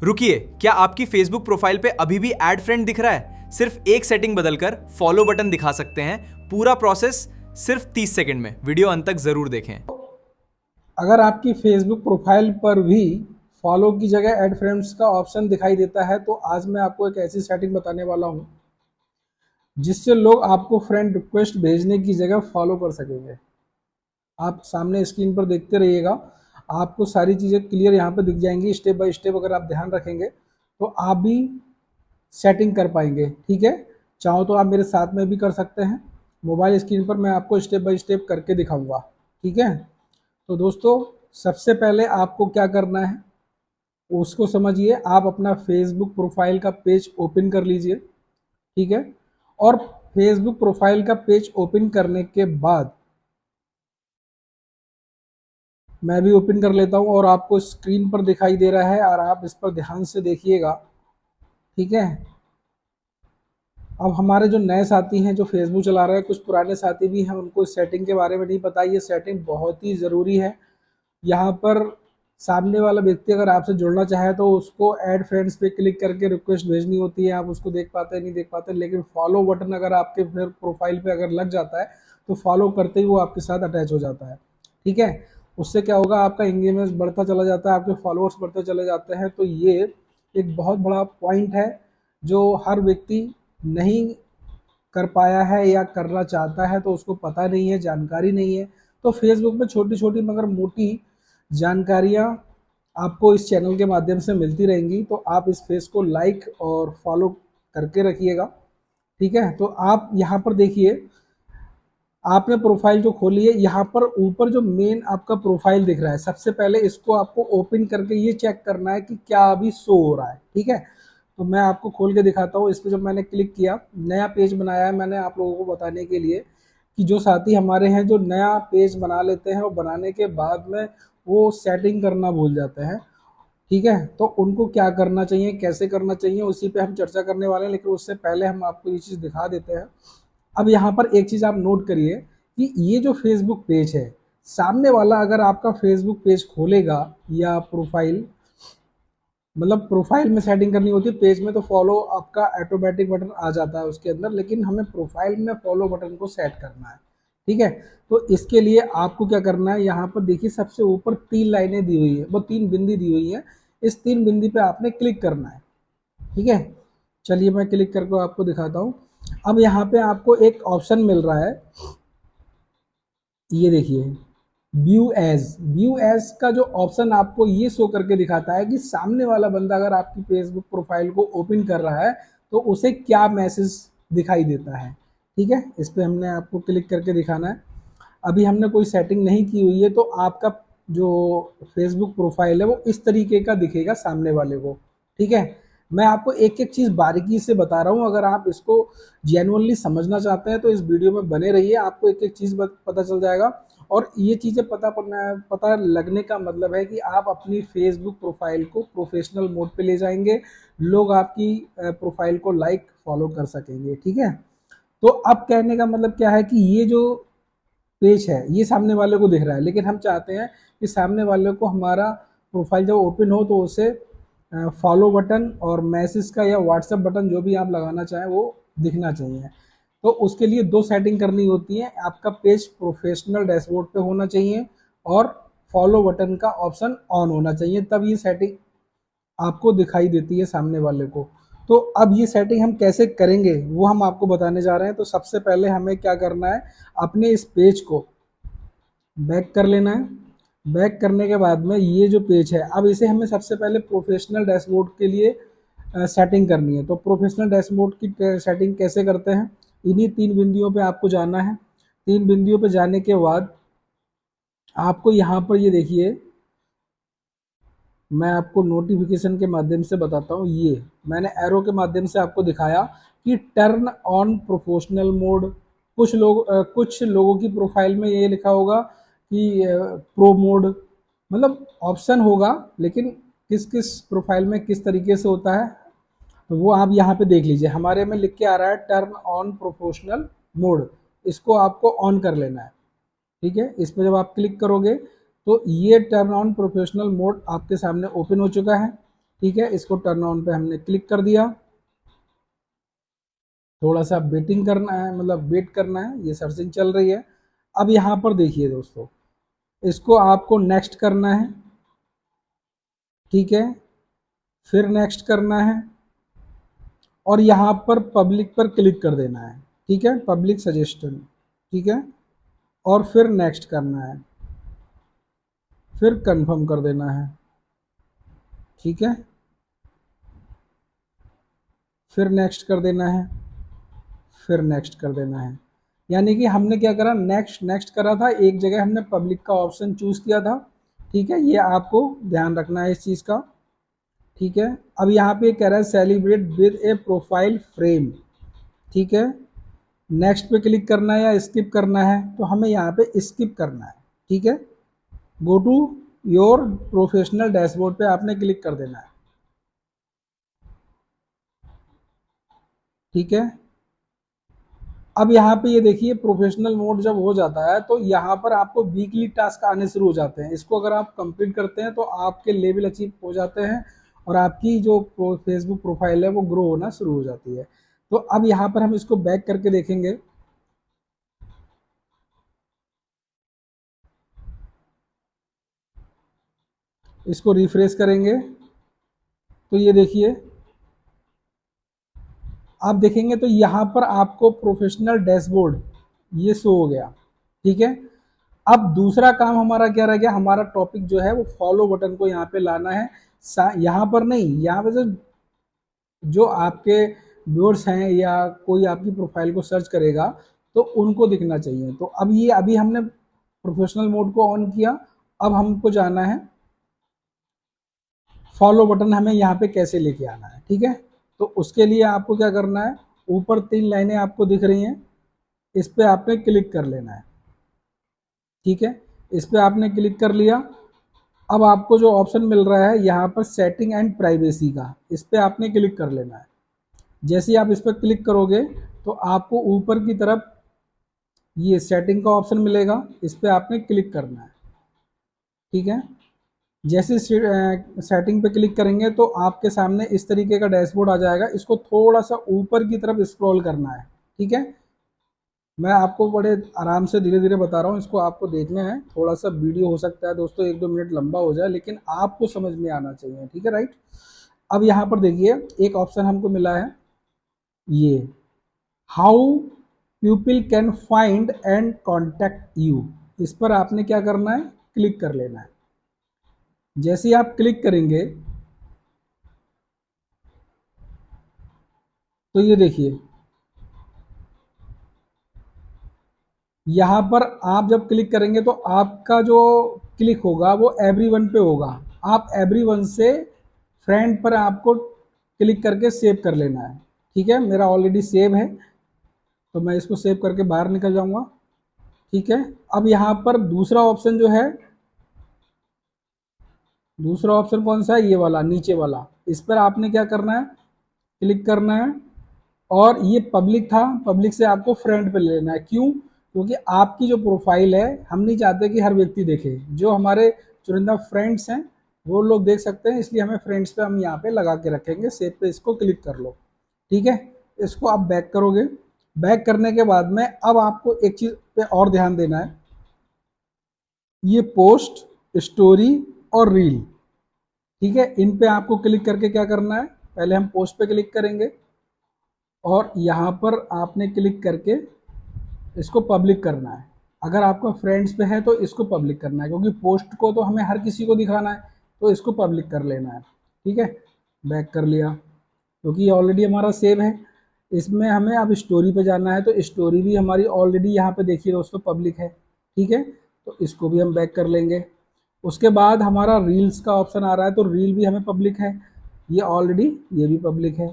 रुकिए, क्या आपकी फेसबुक प्रोफाइल पे अभी भी ऐड फ्रेंड दिख रहा है? सिर्फ एक सेटिंग बदलकर फॉलो बटन दिखा सकते हैं। पूरा प्रोसेस सिर्फ 30 सेकंड में। वीडियो अंत तक जरूर देखें। अगर आपकी फेसबुक प्रोफाइल पर भी फॉलो की जगह ऐड फ्रेंड्स का ऑप्शन दिखाई देता है तो आज मैं आपको एक ऐसी सेटिंग बताने वाला हूं जिससे लोग आपको फ्रेंड रिक्वेस्ट भेजने की जगह फॉलो कर सकेंगे। आप सामने स्क्रीन पर देखते रहिएगा, आपको सारी चीज़ें क्लियर यहाँ पर दिख जाएंगी। स्टेप बाय स्टेप अगर आप ध्यान रखेंगे तो आप भी सेटिंग कर पाएंगे। ठीक है, चाहो तो आप मेरे साथ में भी कर सकते हैं। मोबाइल स्क्रीन पर मैं आपको स्टेप बाय स्टेप करके दिखाऊंगा। ठीक है, तो दोस्तों सबसे पहले आपको क्या करना है उसको समझिए। आप अपना फेसबुक प्रोफाइल का पेज ओपन कर लीजिए। ठीक है, और फेसबुक प्रोफाइल का पेज ओपन करने के बाद मैं भी ओपन कर लेता हूं और आपको स्क्रीन पर दिखाई दे रहा है और आप इस पर ध्यान से देखिएगा। ठीक है, अब हमारे जो नए साथी हैं जो फेसबुक चला रहे हैं, कुछ पुराने साथी भी हैं, उनको इस सेटिंग के बारे में नहीं पता। ये सेटिंग बहुत ही ज़रूरी है। यहाँ पर सामने वाला व्यक्ति अगर आपसे जुड़ना चाहे तो उसको ऐड फ्रेंड्स पे क्लिक करके रिक्वेस्ट भेजनी होती है। आप उसको देख पाते नहीं देख पाते, लेकिन फॉलो बटन अगर आपके फिर प्रोफाइल पे अगर लग जाता है तो फॉलो करते ही वो आपके साथ अटैच हो जाता है। ठीक है, उससे क्या होगा, आपका एंगेजमेंट बढ़ता चला जाता है, आपके फॉलोअर्स बढ़ते चले जाते हैं। तो ये एक बहुत बड़ा पॉइंट है जो हर व्यक्ति नहीं कर पाया है या करना चाहता है, तो उसको पता नहीं है, जानकारी नहीं है। तो फेसबुक पे छोटी छोटी मगर मोटी जानकारियाँ आपको इस चैनल के माध्यम से मिलती रहेंगी। तो आप इस पेज को लाइक और फॉलो करके रखिएगा। ठीक है, तो आप यहाँ पर देखिए, आपने प्रोफाइल जो खोली है, यहाँ पर ऊपर जो मेन आपका प्रोफाइल दिख रहा है, सबसे पहले इसको आपको ओपन करके ये चेक करना है कि क्या अभी शो हो रहा है। ठीक है, तो मैं आपको खोल के दिखाता हूँ। इस पर जब मैंने क्लिक किया, नया पेज बनाया है मैंने आप लोगों को बताने के लिए कि जो साथी हमारे हैं जो नया पेज बना लेते हैं और बनाने के बाद में वो सेटिंग करना भूल जाते हैं। ठीक है, तो उनको क्या करना चाहिए, कैसे करना चाहिए, उसी पे हम चर्चा करने वाले हैं। लेकिन उससे पहले हम आपको ये चीज़ दिखा देते हैं। अब यहाँ पर एक चीज़ आप नोट करिए कि ये जो फेसबुक पेज है, सामने वाला अगर आपका फेसबुक पेज खोलेगा या प्रोफाइल, मतलब प्रोफाइल में सेटिंग करनी होती है, पेज में तो फॉलो आपका ऑटोमेटिक बटन आ जाता है उसके अंदर, लेकिन हमें प्रोफाइल में फॉलो बटन को सेट करना है। ठीक है, तो इसके लिए आपको क्या करना है, यहाँ पर देखिए सबसे ऊपर 3 लाइनें दी हुई है, वो 3 बिंदी दी हुई है। इस 3 बिंदी पे आपने क्लिक करना है। ठीक है, चलिए मैं क्लिक करके आपको दिखाता हूँ। अब यहाँ पे आपको एक ऑप्शन मिल रहा है, ये देखिए, व्यू एज का जो ऑप्शन आपको ये शो करके दिखाता है कि सामने वाला बंदा अगर आपकी फेसबुक प्रोफाइल को ओपन कर रहा है तो उसे क्या मैसेज दिखाई देता है। ठीक है, इस पर हमने आपको क्लिक करके दिखाना है। अभी हमने कोई सेटिंग नहीं की हुई है तो आपका जो फेसबुक प्रोफाइल है वो इस तरीके का दिखेगा सामने वाले को। ठीक है, मैं आपको एक एक चीज़ बारीकी से बता रहा हूँ। अगर आप इसको जेन्युइनली समझना चाहते हैं तो इस वीडियो में बने रहिए, आपको एक एक चीज़ पता चल जाएगा। और ये चीज़ें पता लगने का मतलब है कि आप अपनी फेसबुक प्रोफाइल को प्रोफेशनल मोड पे ले जाएंगे, लोग आपकी प्रोफाइल को लाइक फॉलो कर सकेंगे। ठीक है, तो अब कहने का मतलब क्या है कि ये जो पेज है ये सामने वाले को दिख रहा है, लेकिन हम चाहते हैं कि सामने वाले को हमारा प्रोफाइल जब ओपन हो तो उसे फॉलो बटन और मैसेज का या व्हाट्सएप बटन जो भी आप लगाना चाहें वो दिखना चाहिए। तो उसके लिए 2 सेटिंग करनी होती है। आपका पेज प्रोफेशनल डैशबोर्ड पे होना चाहिए और फॉलो बटन का ऑप्शन ऑन होना चाहिए, तब ये सेटिंग आपको दिखाई देती है सामने वाले को। तो अब ये सेटिंग हम कैसे करेंगे वो हम आपको बताने जा रहे हैं। तो सबसे पहले हमें क्या करना है, अपने इस पेज को बैक कर लेना है। बैक करने के बाद में ये जो पेज है, अब इसे हमें सबसे पहले प्रोफेशनल डैशबोर्ड के लिए सेटिंग करनी है। तो प्रोफेशनल डैशबोर्ड की सेटिंग कैसे करते हैं, इन्हीं 3 बिंदियों पे आपको जाना है। 3 बिंदियों पे जाने के बाद आपको यहाँ पर ये देखिए, मैं आपको नोटिफिकेशन के माध्यम से बताता हूँ। ये मैंने एरो के माध्यम से आपको दिखाया कि टर्न ऑन प्रोफेशनल मोड। कुछ लोगों की प्रोफाइल में ये लिखा होगा कि प्रो मोड, मतलब ऑप्शन होगा, लेकिन किस किस प्रोफाइल में किस तरीके से होता है तो वो आप यहाँ पे देख लीजिए। हमारे में लिख के आ रहा है टर्न ऑन प्रोफेशनल मोड, इसको आपको ऑन कर लेना है। ठीक है, इस पर जब आप क्लिक करोगे तो ये टर्न ऑन प्रोफेशनल मोड आपके सामने ओपन हो चुका है। ठीक है, इसको टर्न ऑन पे हमने क्लिक कर दिया। थोड़ा सा वेटिंग करना है, मतलब वेट करना है, ये सर्चिंग चल रही है। अब यहाँ पर देखिए दोस्तों, इसको आपको नेक्स्ट करना है, ठीक है, फिर नेक्स्ट करना है और यहाँ पर पब्लिक पर क्लिक कर देना है, ठीक है, पब्लिक सजेशन, ठीक है, और फिर नेक्स्ट करना है, फिर कंफर्म कर देना है, ठीक है, फिर नेक्स्ट कर देना है, फिर नेक्स्ट कर देना है। यानी कि हमने क्या करा, नेक्स्ट नेक्स्ट करा था, एक जगह हमने पब्लिक का ऑप्शन चूज किया था, ठीक है, ये आपको ध्यान रखना है इस चीज़ का, ठीक है। अब यहाँ पे कह रहा है celebrate with A profile frame, ठीक है, नेक्स्ट पे क्लिक करना है या स्किप करना है, तो हमें यहाँ पे स्किप करना है, ठीक है। Go to your professional dashboard पे आपने क्लिक कर देना है, ठीक है। अब यहाँ पे ये देखिए प्रोफेशनल मोड जब हो जाता है तो यहाँ पर आपको वीकली टास्क आने शुरू हो जाते हैं। इसको अगर आप कंप्लीट करते हैं तो आपके लेवल अचीव हो जाते हैं और आपकी जो फेसबुक प्रोफाइल है वो ग्रो होना शुरू हो जाती है। तो अब यहाँ पर हम इसको बैक करके देखेंगे। इसको रिफ्रेश करेंगे तो ये देखिए, आप देखेंगे तो यहाँ पर आपको प्रोफेशनल डैशबोर्ड ये शो हो गया, ठीक है। अब दूसरा काम हमारा क्या रह गया, हमारा टॉपिक जो है वो फॉलो बटन को यहाँ पे लाना है। यहाँ पर नहीं, यहाँ पे जो आपके व्यूअर्स हैं या कोई आपकी प्रोफाइल को सर्च करेगा तो उनको दिखना चाहिए। तो अब ये अभी हमने प्रोफेशनल मोड को ऑन किया, अब हमको जाना है फॉलो बटन हमें यहाँ पे कैसे लेके आना है, ठीक है। तो उसके लिए आपको क्या करना है, ऊपर 3 लाइनें आपको दिख रही हैं, इस पे आपने क्लिक कर लेना है, ठीक है। इस पे आपने क्लिक कर लिया। अब आपको जो ऑप्शन मिल रहा है यहाँ पर सेटिंग एंड प्राइवेसी का, इस पे आपने क्लिक कर लेना है। जैसे ही आप इस पर क्लिक करोगे तो आपको ऊपर की तरफ ये सेटिंग का ऑप्शन मिलेगा, इस पे आपने क्लिक करना है, ठीक है। जैसे सेटिंग पे क्लिक करेंगे तो आपके सामने इस तरीके का डैशबोर्ड आ जाएगा। इसको थोड़ा सा ऊपर की तरफ स्क्रॉल करना है, ठीक है। मैं आपको बड़े आराम से धीरे धीरे बता रहा हूँ, इसको आपको देखना है। थोड़ा सा वीडियो हो सकता है दोस्तों 1-2 मिनट लंबा हो जाए, लेकिन आपको समझ में आना चाहिए, ठीक है, राइट। अब यहाँ पर देखिए एक ऑप्शन हमको मिला है, ये how people can find and contact you, इस पर आपने क्या करना है, क्लिक कर लेना है। जैसे ही आप क्लिक करेंगे तो ये देखिए यहाँ पर आप जब क्लिक करेंगे तो आपका जो क्लिक होगा वो एवरीवन पे होगा। आप एवरीवन से फ्रेंड पर आपको क्लिक करके सेव कर लेना है, ठीक है। मेरा ऑलरेडी सेव है तो मैं इसको सेव करके बाहर निकल जाऊंगा, ठीक है। अब यहाँ पर दूसरा ऑप्शन जो है, दूसरा ऑप्शन कौन सा है, ये वाला नीचे वाला, इस पर आपने क्या करना है, क्लिक करना है। और ये पब्लिक था, पब्लिक से आपको फ्रेंड पे ले लेना है। क्यों, क्योंकि आपकी जो प्रोफाइल है हम नहीं चाहते कि हर व्यक्ति देखे, जो हमारे चुनिंदा फ्रेंड्स हैं वो लोग देख सकते हैं, इसलिए हमें फ्रेंड्स पे हम यहाँ पे लगा के रखेंगे। सेव पे इसको क्लिक कर लो, ठीक है। इसको आप बैक करोगे, बैक करने के बाद में अब आपको एक चीज़ पे और ध्यान देना है, ये पोस्ट, स्टोरी और रील, ठीक है, इन पे आपको क्लिक करके क्या करना है, पहले हम पोस्ट पे क्लिक करेंगे और यहाँ पर आपने क्लिक करके इसको पब्लिक करना है। अगर आपका फ्रेंड्स पे है तो इसको पब्लिक करना है, क्योंकि पोस्ट को तो हमें हर किसी को दिखाना है, तो इसको पब्लिक कर लेना है, ठीक है। बैक कर लिया, क्योंकि ये ऑलरेडी हमारा सेव है। इसमें हमें अब स्टोरी पे जाना है, तो स्टोरी भी हमारी ऑलरेडी यहाँ पे देखिए दोस्तों पब्लिक है, ठीक है। तो इसको भी हम बैक कर लेंगे। उसके बाद हमारा रील्स का ऑप्शन आ रहा है, तो रील भी हमें पब्लिक है, ये ऑलरेडी ये भी पब्लिक है,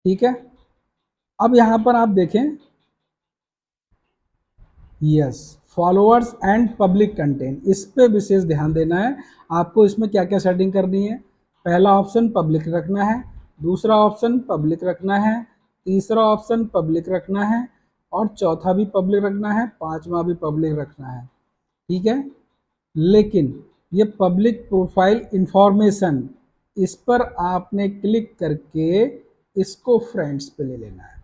ठीक है। अब यहाँ पर आप देखें, yes, followers and public content, इस पे विशेष ध्यान देना है आपको। इसमें क्या क्या सेटिंग करनी है, पहला ऑप्शन पब्लिक रखना है, दूसरा ऑप्शन पब्लिक रखना है, तीसरा ऑप्शन पब्लिक रखना है और चौथा भी पब्लिक रखना है, पांचवा भी पब्लिक रखना है, ठीक है। लेकिन ये पब्लिक प्रोफाइल इंफॉर्मेशन इस पर आपने क्लिक करके इसको फ्रेंड्स पे ले लेना है।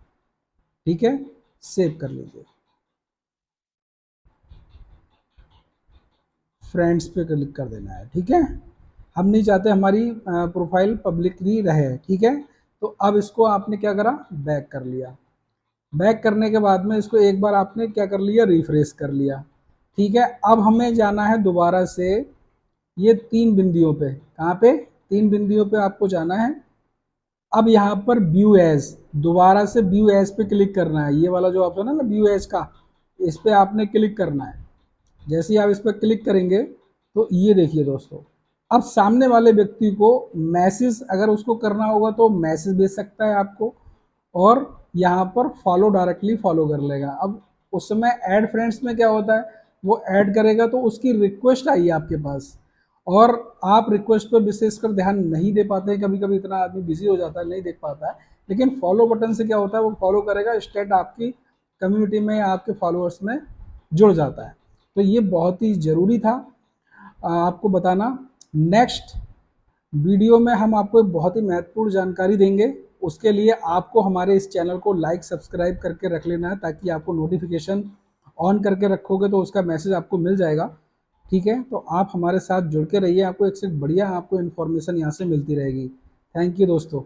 ठीक है, सेव कर लीजिए, फ्रेंड्स पे क्लिक कर देना है। ठीक है, हम नहीं चाहते हमारी प्रोफाइल पब्लिकली रहे। ठीक है, तो अब इसको आपने क्या करा, बैक कर लिया। बैक करने के बाद में इसको एक बार आपने क्या कर लिया, रिफ्रेश कर लिया। ठीक है, अब हमें जाना है दोबारा से ये 3 बिंदुओं पे। कहाँ पे, 3 बिंदुओं पे आपको जाना है। अब यहाँ पर व्यू एज, दोबारा से व्यू एज पे क्लिक करना है। ये वाला जो ऑप्शन है ना व्यू एज का, इस पे आपने क्लिक करना है। जैसे ही आप इस पर क्लिक करेंगे तो ये देखिए दोस्तों, अब सामने वाले व्यक्ति को मैसेज अगर उसको करना होगा तो मैसेज भेज सकता है आपको, और यहाँ पर फॉलो डायरेक्टली फॉलो कर लेगा। अब उस समय ऐड फ्रेंड्स में क्या होता है, वो ऐड करेगा तो उसकी रिक्वेस्ट आई आपके पास, और आप रिक्वेस्ट पर विशेषकर ध्यान नहीं दे पाते हैं, कभी कभी इतना आदमी बिजी हो जाता है नहीं देख पाता है। लेकिन फॉलो बटन से क्या होता है, वो फॉलो करेगा, स्टेट आपकी कम्युनिटी में या आपके फॉलोअर्स में जुड़ जाता है। तो ये बहुत ही ज़रूरी था आपको बताना। नेक्स्ट वीडियो में हम आपको एक बहुत ही महत्वपूर्ण जानकारी देंगे। उसके लिए आपको हमारे इस चैनल को लाइक सब्सक्राइब करके रख लेना है, ताकि आपको नोटिफिकेशन ऑन करके रखोगे तो उसका मैसेज आपको मिल जाएगा। ठीक है, तो आप हमारे साथ जुड़ के रहिए, आपको एक से बढ़िया आपको इन्फॉर्मेशन यहाँ से मिलती रहेगी। थैंक यू दोस्तों।